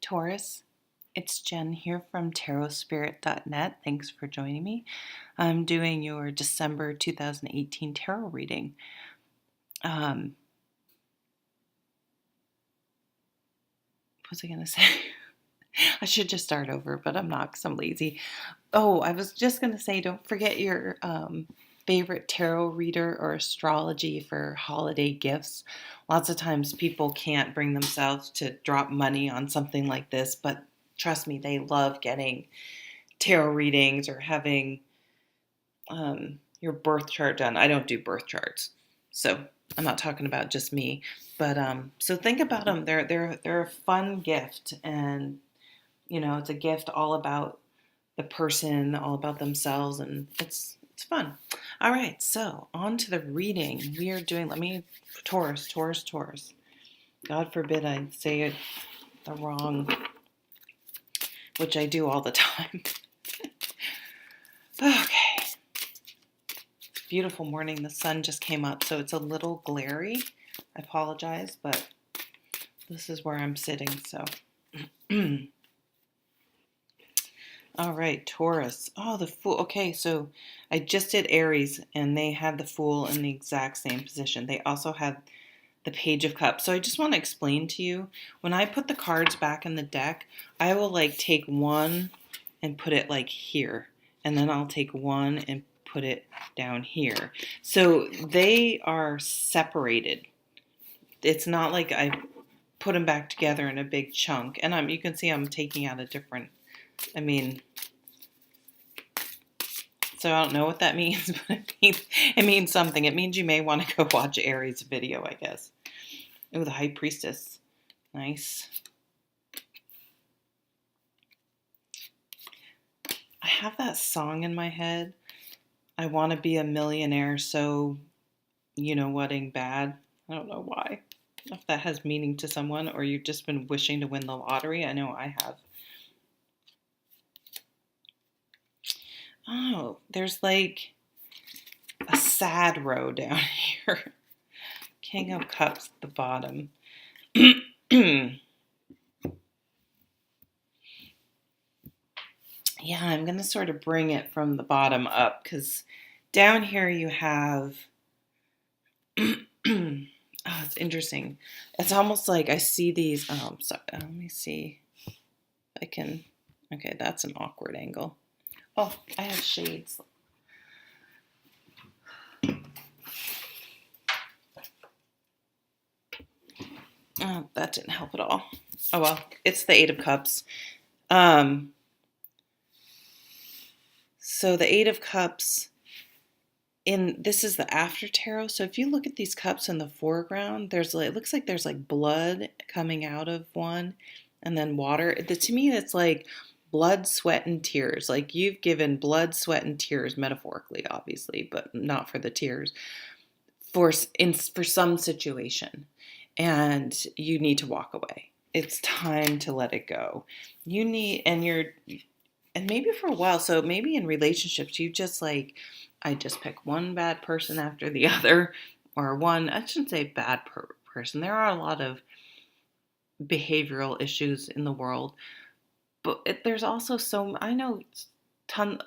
Taurus, it's Jen here from tarotspirit.net. Thanks for joining me. I'm doing your December 2018 tarot reading. What was I going to say? I should just start over, but I'm not because I'm lazy. Oh, I was just going to say, don't forget your favorite tarot reader or astrology for holiday gifts. Lots of times people can't bring themselves to drop money on something like this, but trust me, they love getting tarot readings or having your birth chart done. I don't do birth charts, so I'm not talking about just me. But so think about them. They're a fun gift, and it's a gift all about the person, all about themselves, and it's fun. All right, so on to the reading. We are doing. Taurus. God forbid I say it the wrong, which I do all the time. Okay. Beautiful morning. The sun just came up, so it's a little glary. I apologize, but this is where I'm sitting, so. All right, Taurus. Oh, the Fool. Okay, so I just did Aries, and they had the Fool in the exact same position. They also had the Page of Cups. So I just want to explain to you, when I put the cards back in the deck, I will take one and put it here, and then I'll take one and put it down here. So they are separated. It's not like I put them back together in a big chunk. And you can see I'm taking out a different, so I don't know what that means, but it means something. It means you may want to go watch Aries' video, I guess. Oh, the High Priestess. Nice. I have that song in my head. I want to be a millionaire, so whatting bad. I don't know why. I don't know if that has meaning to someone or you've just been wishing to win the lottery. I know I have. Oh, there's a sad row down here. King of Cups at the bottom. Yeah, I'm going to sort of bring it from the bottom up because down here you have, oh, it's interesting. It's almost like I see these, sorry, let me see if I can, okay, that's an awkward angle. Oh, I have shades. Oh, that didn't help at all. Oh, well, it's the Eight of Cups. So the Eight of Cups, this is the after tarot. So if you look at these cups in the foreground, it looks like there's blood coming out of one and then water. To me, it's like blood, sweat, and tears. Like you've given blood, sweat, and tears, metaphorically, obviously, but not for the tears, for some situation. And you need to walk away. It's time to let it go. And maybe for a while, so maybe in relationships, you just I just pick one bad person after the other, or I shouldn't say bad person. There are a lot of behavioral issues in the world, but there's also I know a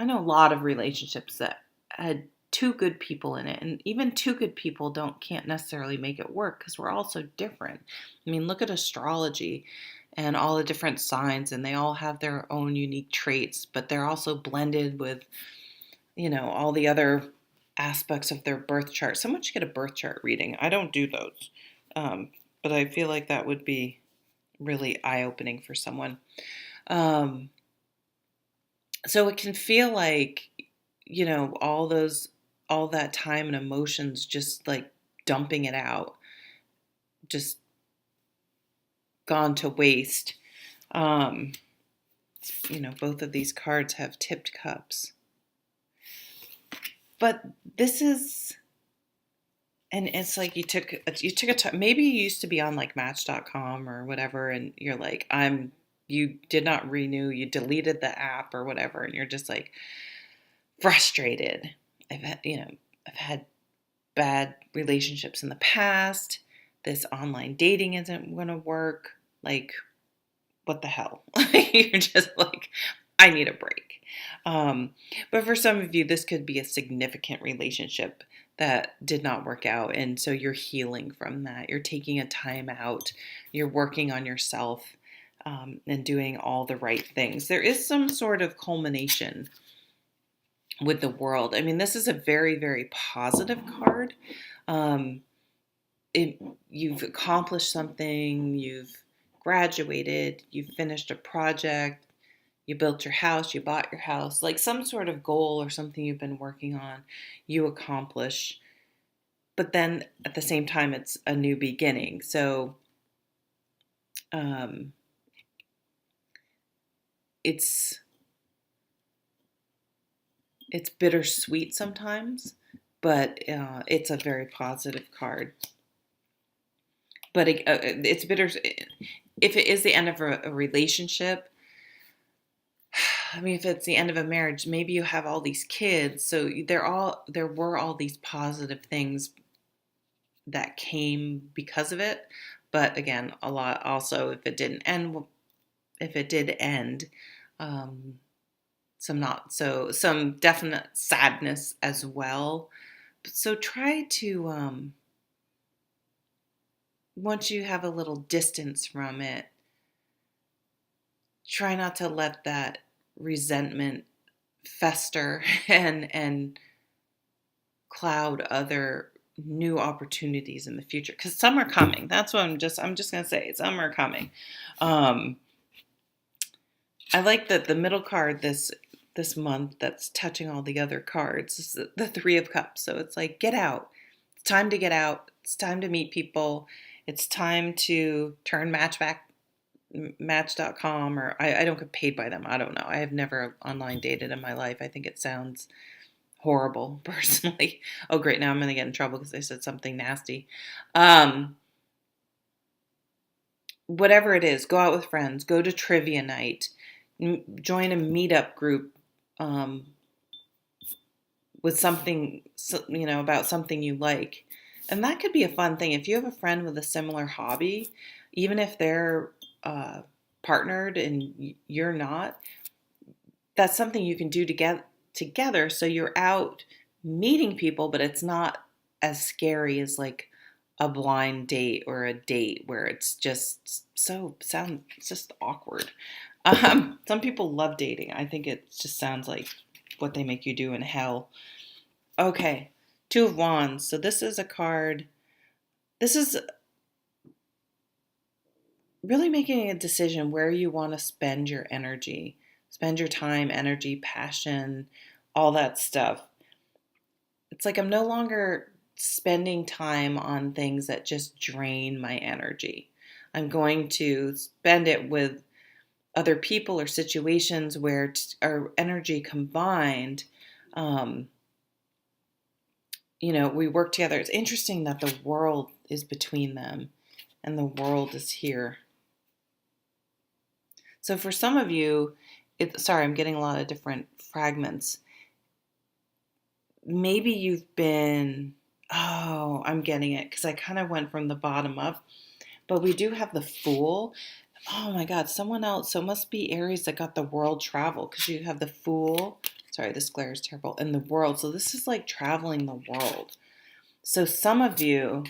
lot of relationships that had two good people in it, and even two good people can't necessarily make it work because we're all so different. Look at astrology and all the different signs, and they all have their own unique traits, but they're also blended with, all the other aspects of their birth chart. Someone should get a birth chart reading. I don't do those, but I feel like that would be really eye-opening for someone. So it can feel like, all that time and emotions just dumping it out, just gone to waste. Both of these cards have tipped cups. But this is, and it's like you took a time. Maybe you used to be on Match.com or whatever, and you're you did not renew, you deleted the app or whatever, and you're just frustrated. I've had bad relationships in the past. This online dating isn't going to work. what the hell? You're just like, I need a break. But for some of you, this could be a significant relationship that did not work out. And so you're healing from that. You're taking a time out. You're working on yourself, and doing all the right things. There is some sort of culmination with the world. I mean, this is a very, very positive card. Um, you've accomplished something, you've graduated, you've finished a project, you built your house, you bought your house, like some sort of goal or something you've been working on, you accomplish. But then at the same time, it's a new beginning. So um, it's it's bittersweet sometimes, but it's a very positive card. But it's bitter if it is the end of a relationship. I mean, if it's the end of a marriage, maybe you have all these kids, so there were all these positive things that came because of it. But again, a lot also, if it did end, um, some definite sadness as well. So try to once you have a little distance from it, try not to let that resentment fester and cloud other new opportunities in the future, because some are coming. That's what I'm just gonna say, some are coming. I like that the middle card this month that's touching all the other cards is the Three of Cups. So it's like, get out. It's time to get out. It's time to meet people. It's time to turn Match.com, or I don't get paid by them. I don't know. I have never online dated in my life. I think it sounds horrible, personally. Oh, great. Now I'm going to get in trouble because I said something nasty. Whatever it is, go out with friends, go to trivia night, join a meetup group with something, about something you like. And that could be a fun thing. If you have a friend with a similar hobby, even if they're partnered and you're not, that's something you can do together. So you're out meeting people, but it's not as scary as like a blind date or a date where it's just it's just awkward. Some people love dating. I think it just sounds like what they make you do in hell. Okay, Two of Wands. So this is a card. This is really making a decision where you want to spend your energy, spend your time, energy, passion, all that stuff. It's like I'm no longer spending time on things that just drain my energy. I'm going to spend it with other people or situations where our energy combined, we work together. It's interesting that the world is between them and the world is here. So for some of you, sorry, I'm getting a lot of different fragments. Maybe you've been, I'm getting it, because I kind of went from the bottom up. But we do have the Fool. Oh my God, someone else. So it must be Aries that got the world travel, because you have the Fool. Sorry, this glare is terrible. And the World. So this is like traveling the world. So some of you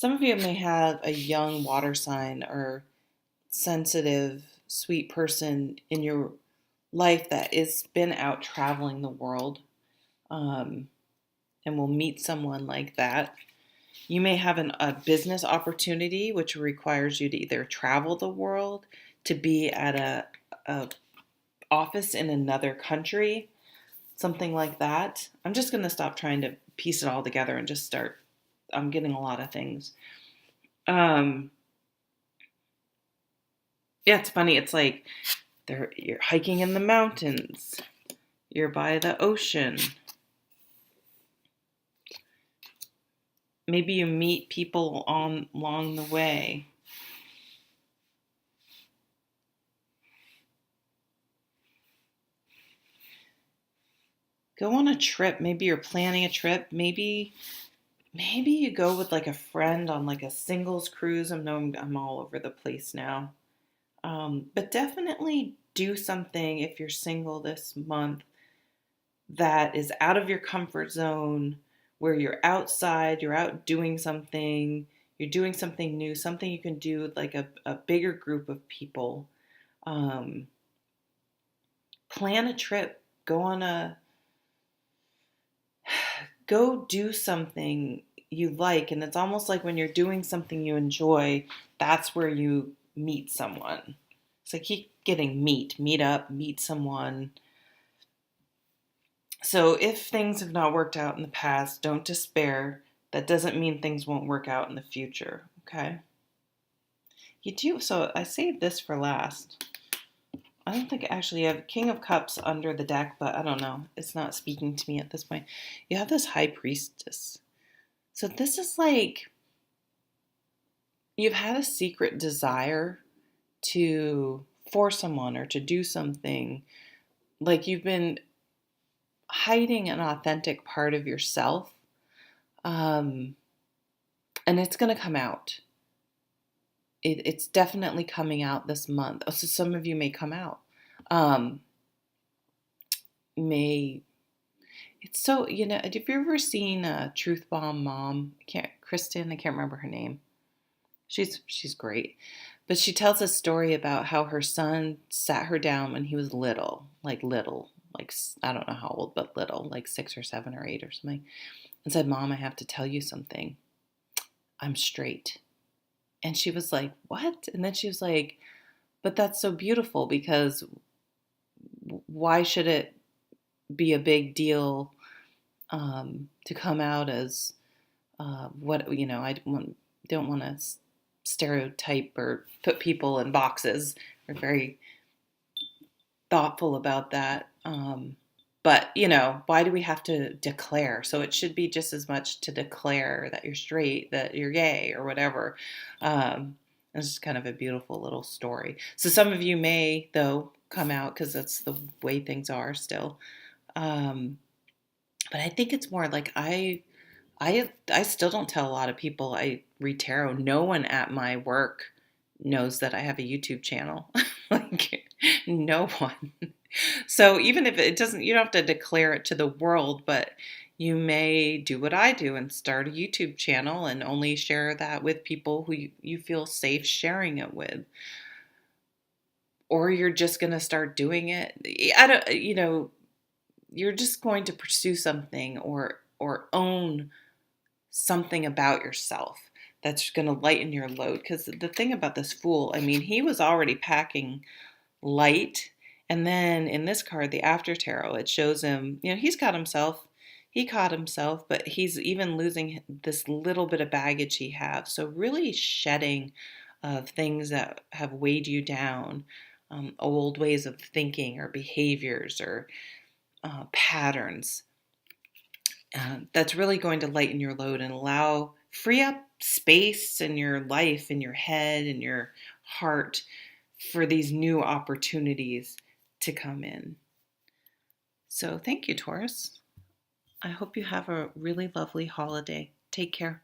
may have a young water sign or sensitive, sweet person in your life that has been out traveling the world, and will meet someone like that. You may have a business opportunity which requires you to either travel the world, to be at a office in another country, something like that. I'm just going to stop trying to piece it all together and just start. I'm getting a lot of things. Yeah, it's funny. It's like you're hiking in the mountains. You're by the ocean. Maybe you meet people along the way. Go on a trip. Maybe you're planning a trip. Maybe you go with like a friend on like a singles cruise. I'm all over the place now. But definitely do something if you're single this month that is out of your comfort zone, where you're outside, you're out doing something, you're doing something new, something you can do with like a bigger group of people. Um, Plan a trip, go do something you like. And it's almost like when you're doing something you enjoy, that's where you meet someone. So keep getting meet up, meet someone. So if things have not worked out in the past, don't despair. That doesn't mean things won't work out in the future, okay? You do, so I saved this for last. I don't think actually you have King of Cups under the deck, but I don't know. It's not speaking to me at this point. You have this High Priestess. So this is like you've had a secret desire to for someone or to do something. Like you've been hiding an authentic part of yourself. Um, and it's going to come out. It's definitely coming out this month. Oh, so some of you may come out. Um, may It's so, have you ever seen Truth Bomb Mom? I can't remember her name. She's great. But she tells a story about how her son sat her down when he was little, like I don't know how old, but little, like 6 or 7 or 8 or something, and said, "Mom, I have to tell you something. I'm straight." And she was like, "What?" And then she was like, "But that's so beautiful because why should it be a big deal to come out as what don't want to stereotype or put people in boxes. We're very thoughtful about that. But why do we have to declare? So it should be just as much to declare that you're straight, that you're gay, or whatever. It's just kind of a beautiful little story. So some of you may, though, come out because that's the way things are still. But I think it's more like I still don't tell a lot of people I read tarot. No one at my work knows that I have a YouTube channel. Like no one. So even if it doesn't, you don't have to declare it to the world, but you may do what I do and start a YouTube channel and only share that with people who you feel safe sharing it with. Or you're just going to start doing it. You're just going to pursue something or own something about yourself that's going to lighten your load. Because the thing about this Fool, I mean, he was already packing light. And then in this card, the After Tarot, it shows him, he caught himself, but he's even losing this little bit of baggage he has. So really shedding of things that have weighed you down, old ways of thinking or behaviors or patterns. That's really going to lighten your load and free up space in your life, in your head, in your heart for these new opportunities to come in. So thank you, Taurus. I hope you have a really lovely holiday. Take care.